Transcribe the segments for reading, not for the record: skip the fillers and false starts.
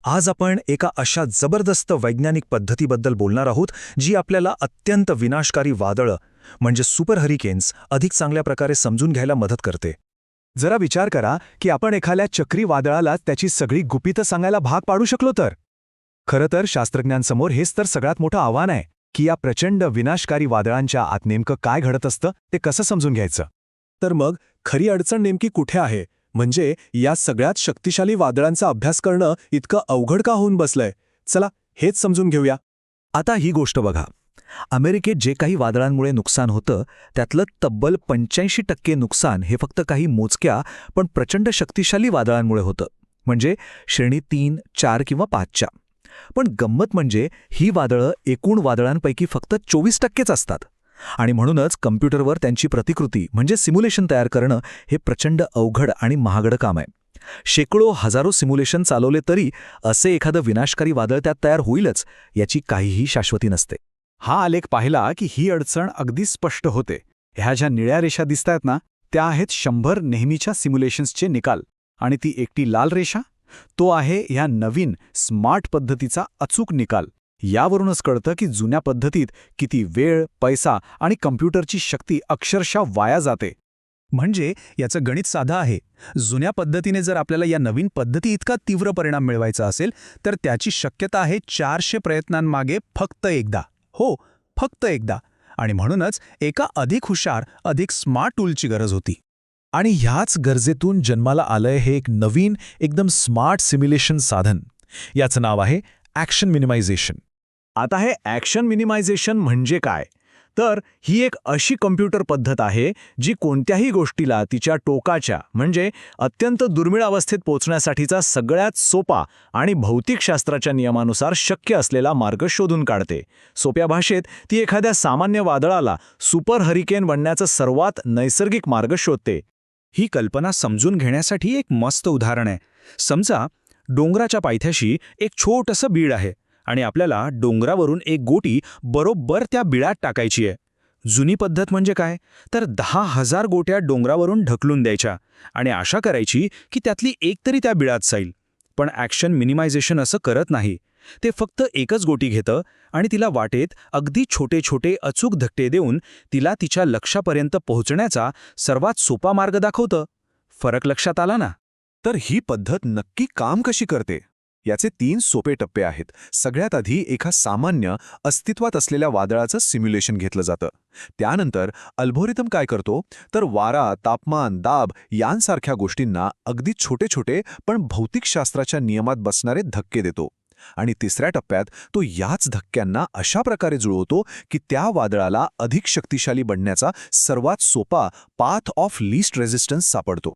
आज आपण एका अशा जबरदस्त वैज्ञानिक पद्धतीबद्दल बोलणार आहोत जी आपल्याला अत्यंत विनाशकारी वादळं म्हणजे सुपर हरिकेन्स अधिक चांगल्या प्रकारे समजून घ्यायला मदत करते. जरा विचार करा की आपण एखाद्या चक्रीवादळाला त्याची सगळी गुपितं सांगायला भाग पाडू शकलो तर. खरं तर शास्त्रज्ञांसमोर हेच तर सगळ्यात मोठं आव्हान आहे की या प्रचंड विनाशकारी वादळांच्या आत नेमकं काय घडत असतं ते कसं समजून घ्यायचं. तर मग खरी अडचण नेमकी कुठे आहे, म्हणजे या सगळ्यात शक्तिशाली वादळांचा अभ्यास करणं इतकं अवघड का होऊन बसलंय. चला हेच समजून घेऊया. आता ही गोष्ट बघा, अमेरिकेत जे काही वादळांमुळे नुकसान होतं त्यातलं तब्बल 85% नुकसान हे फक्त काही मोजक्या पण प्रचंड शक्तिशाली वादळांमुळे होतं, म्हणजे श्रेणी 3, 4 किंवा 5च्या. पण गंमत म्हणजे ही वादळं एकूण वादळांपैकी फक्त 24%च असतात. आणि म्हणूनच कम्प्युटरवर त्यांची प्रतिकृती म्हणजे सिम्युलेशन तयार करणं हे प्रचंड अवघड आणि महागडं काम आहे. शेकडो हजारो सिम्युलेशन चालवले तरी असे एखादं विनाशकारी वादळ त्यात तयार होईलच याची काहीही शाश्वती नसते. हा आलेख पाहिला की ही अडचण अगदी स्पष्ट होते. ह्या ज्या निळ्या रेषा दिसतायत ना, त्या आहेत 100 नेहमीच्या सिम्युलेशन्सचे निकाल, आणि ती एकटी लाल रेषा तो आहे ह्या नवीन स्मार्ट पद्धतीचा अचूक निकाल. यावरूनच कळतं की जुन्या पद्धतीत किती वेळ, पैसा आणि कम्प्युटरची शक्ती अक्षरशः वाया जाते. म्हणजे याचं गणित साधं आहे. जुन्या पद्धतीने जर आपल्याला या नवीन पद्धती इतका तीव्र परिणाम मिळवायचा असेल तर त्याची शक्यता आहे 400 प्रयत्नांमागे फक्त एकदा. हो, फक्त एकदा. आणि म्हणूनच एका अधिक हुशार, अधिक स्मार्ट टूलची गरज होती. आणि ह्याच गरजेतून जन्माला आलंय हे एक नवीन एकदम स्मार्ट सिम्युलेशन साधन. याचं नाव आहे ॲक्शन मिनिमायझेशन. आता हे ॲक्शन मिनिमायझेशन म्हणजे काय? तर ही एक अशी कम्प्युटर पद्धत आहे जी कोणत्याही गोष्टीला तिच्या टोकाच्या म्हणजे अत्यंत दुर्मिळ अवस्थेत पोहोचण्यासाठीचा सगळ्यात सोपा आणि भौतिकशास्त्राच्या नियमानुसार शक्य असलेला मार्ग शोधून काढते. सोप्या भाषेत ती एखाद्या सामान्य वादळाला सुपर हरिकेन बनण्याचा सर्वात नैसर्गिक मार्ग शोधते. ही कल्पना समजून घेण्यासाठी एक मस्त उदाहरण आहे. समजा डोंगराच्या पायथ्याशी एक छोटंसं बीड आहे आणि आपल्याला डोंगरावरून एक गोटी बरोबर त्या बिळात टाकायची आहे. जुनी पद्धत म्हणजे काय, तर 10,000 गोट्या डोंगरावरून ढकलून द्यायच्या आणि आशा करायची की त्यातली एक तरी त्या बिळात जाईल. पण ॲक्शन मिनिमायझेशन असं करत नाही. ते फक्त एकच गोटी घेतं आणि तिला वाटेत अगदी छोटे छोटे अचूक धक्के देऊन तिला तिच्या लक्ष्यापर्यंत पोहोचण्याचा सर्वात सोपा मार्ग दाखवतं. फरक लक्षात आला ना? तर ही पद्धत नक्की काम कशी करते? याचे 3 सोपे टप्पे आहेत. सगळ्यात आधी एका सामान्य अस्तित्वात असलेल्या वादळाचं सिम्युलेशन घेतलं जातं. त्यानंतर अल्गोरिदम काय करतो, तर वारा, तापमान, दाब यांसारख्या गोष्टींना अगदी छोटे छोटे पण भौतिकशास्त्राच्या नियमात बसणारे धक्के देतो. आणि तिसऱ्या टप्प्यात तो याच धक्क्यांना अशा प्रकारे जुळवतो की त्या वादळाला अधिक शक्तिशाली बनण्याचा सर्वात सोपा पाथ ऑफ लीस्ट रेझिस्टन्स सापडतो.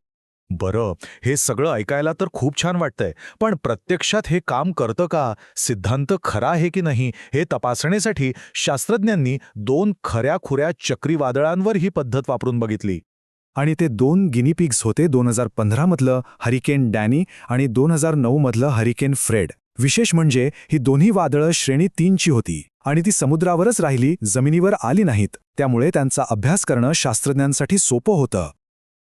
बरं, हे सगळं ऐकायला तर खूप छान वाटतंय, पण प्रत्यक्षात हे काम करतं का, सिद्धांत खरा आहे की नाही हे तपासण्यासाठी शास्त्रज्ञांनी 2 खऱ्या-खुऱ्या चक्रीवादळांवर ही पद्धत वापरून बघितली. आणि ते 2 गिनीपिग्स होते. 2015 मधलं हरिकेन डॅनी आणि 2009 मधलं हरिकेन फ्रेड. विशेष म्हणजे ही दोन्ही वादळं श्रेणी 3ची होती आणि ती समुद्रावरच राहिली, जमिनीवर आली नाहीत. त्यामुळे त्यांचा अभ्यास करणं शास्त्रज्ञांसाठी सोपं होतं.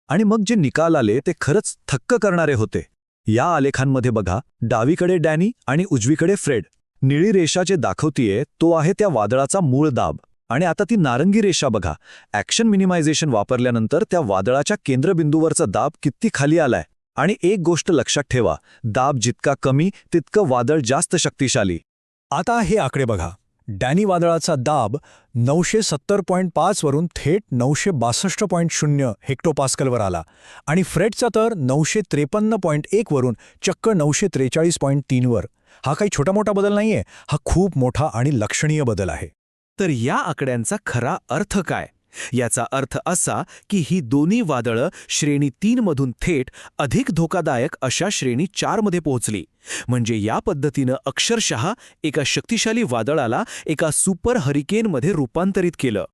आणि मग जे निकाल आले ते खरंच थक्क करणारे होते. या आलेखांमध्ये बघा, डावीकडे डॅनी आणि उजवीकडे फ्रेड. निळी रेषा जे दाखवतीये तो आहे त्या वादळाचा मूळ दाब, आणि आता ती नारंगी रेषा बघा, ॲक्शन मिनिमायझेशन वापरल्यानंतर त्या वादळाच्या केंद्रबिंदूवरचा दाब किती खाली आलाय. आणि एक गोष्ट लक्षात ठेवा, दाब जितका कमी तितकं वादळ जास्त शक्तिशाली. आता हे आकडे बघा. डॅनी वादळाचा दाब 970.5 वरून थेट 962.0 हेक्टोपास्कलवर आला आणि फ्रेडचा तर 953.1 वरून चक्क 943.3 वर. हा काही छोटा मोठा बदल नाहीये, हा खूप मोठा आणि लक्षणीय बदल आहे. तर या आकड्यांचा खरा अर्थ काय? याचा अर्थ असा की ही दोन्ही वादळं श्रेणी 3 मधून थेट अधिक धोकादायक अशा श्रेणी 4 मध्ये पोहोचली. म्हणजे या पद्धतीनं अक्षरशः एका शक्तिशाली वादळाला एका सुपर हरिकेनमध्ये रूपांतरित केलं.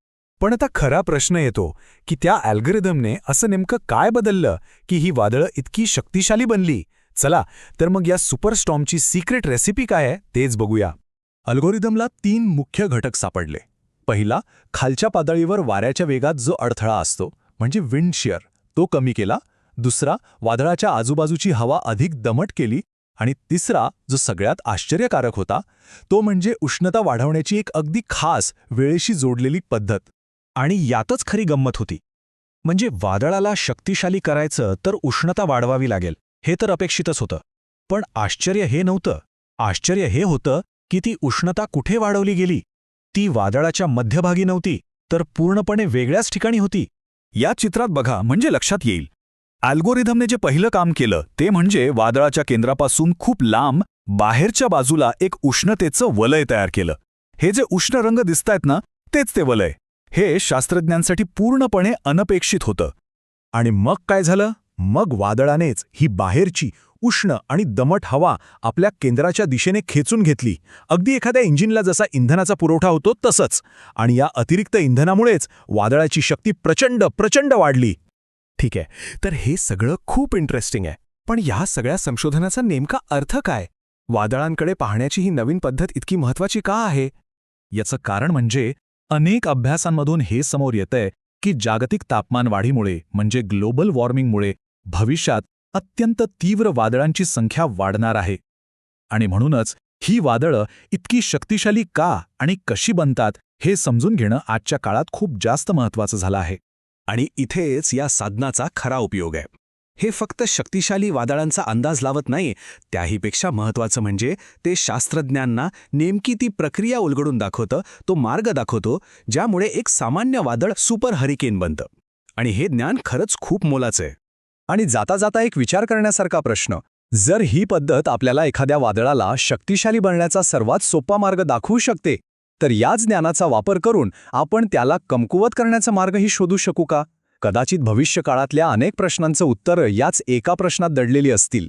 पण आता खरा प्रश्न येतो की त्या अल्गोरिदमने असं नेमकं काय बदललं की ही वादळं इतकी शक्तिशाली बनली? चला तर मग या सुपरस्टॉर्मची सिक्रेट रेसिपी काय आहे तेच बघूया. अल्गोरिदमला 3 मुख्य घटक सापडले. पहिला, खालच्या पातळीवर वाऱ्याच्या वेगात जो अडथळा असतो म्हणजे विंड शिअर, तो कमी केला. दुसरा, वादळाच्या आजूबाजूची हवा अधिक दमट केली. आणि तिसरा जो सगळ्यात आश्चर्यकारक होता तो म्हणजे उष्णता वाढवण्याची एक अगदी खास वेळेशी जोडलेली पद्धत. आणि यातच खरी गंमत होती. म्हणजे वादळाला शक्तिशाली करायचं तर उष्णता वाढवावी लागेल, हे तर अपेक्षितच होतं. पण आश्चर्य हे नव्हतं. आश्चर्य हे होतं की ती उष्णता कुठे वाढवली गेली. ती वादळाच्या मध्यभागी नव्हती, तर पूर्णपणे वेगळ्याच ठिकाणी होती. या चित्रात बघा म्हणजे लक्षात येईल. अल्गोरिदमने जे पहिलं काम केलं ते म्हणजे वादळाच्या केंद्रापासून खूप लांब बाहेरच्या बाजूला एक उष्णतेचं वलय तयार केलं. हे जे उष्ण रंग दिसतायत ना, तेच ते वलय. हे शास्त्रज्ञांसाठी पूर्णपणे अनपेक्षित होतं. आणि मग काय झालं? मग वादळानेच ही बाहेरची उष्ण आणि दमट हवा आपल्या केंद्राच्या दिशेने खेचून घेतली. अगदी एखाद्या इंजिनला जसा इंधनाचा पुरवठा होतो तसंच. आणि या अतिरिक्त इंधनामुळेच वादळाची शक्ती प्रचंड वाढली. ठीक आहे, तर हे सगळं खूप इंटरेस्टिंग आहे. पण या सगळ्या संशोधनाचा नेमका अर्थ काय? वादळांकडे पाहण्याची ही नवीन पद्धत इतकी महत्वाची का आहे? याचं कारण म्हणजे अनेक अभ्यासांमधून हे समोर येतंय की जागतिक तापमान वाढीमुळे म्हणजे ग्लोबल वॉर्मिंगमुळे भविष्यात अत्यंत तीव्र वादळांची संख्या वाढणार आहे. आणि म्हणूनच ही वादळं इतकी शक्तिशाली का आणि कशी बनतात हे समजून घेणं आजच्या काळात खूप जास्त महत्त्वाचं झालं आहे. आणि इथेच या साधनाचा खरा उपयोग आहे. हे फक्त शक्तिशाली वादळांचा अंदाज लावत नाही, त्याहीपेक्षा महत्त्वाचं म्हणजे ते शास्त्रज्ञांना नेमकी ती प्रक्रिया उलगडून दाखवतं, तो मार्ग दाखवतो ज्यामुळे एक सामान्य वादळ सुपर हरिकेन बनतं. आणि हे ज्ञान खरंच खूप मोलाचं आहे. आणि जाता जाता एक विचार करण्यासारखा प्रश्न, जर ही पद्धत आपल्याला एखाद्या वादळाला शक्तिशाली बनण्याचा सर्वात सोपा मार्ग दाखवू शकते, तर याच ज्ञानाचा वापर करून आपण त्याला कमकुवत करण्याचा मार्गही शोधू शकू का? कदाचित भविष्यकाळातल्या अनेक प्रश्नांचं उत्तरं याच एका प्रश्नात दडलेली असतील.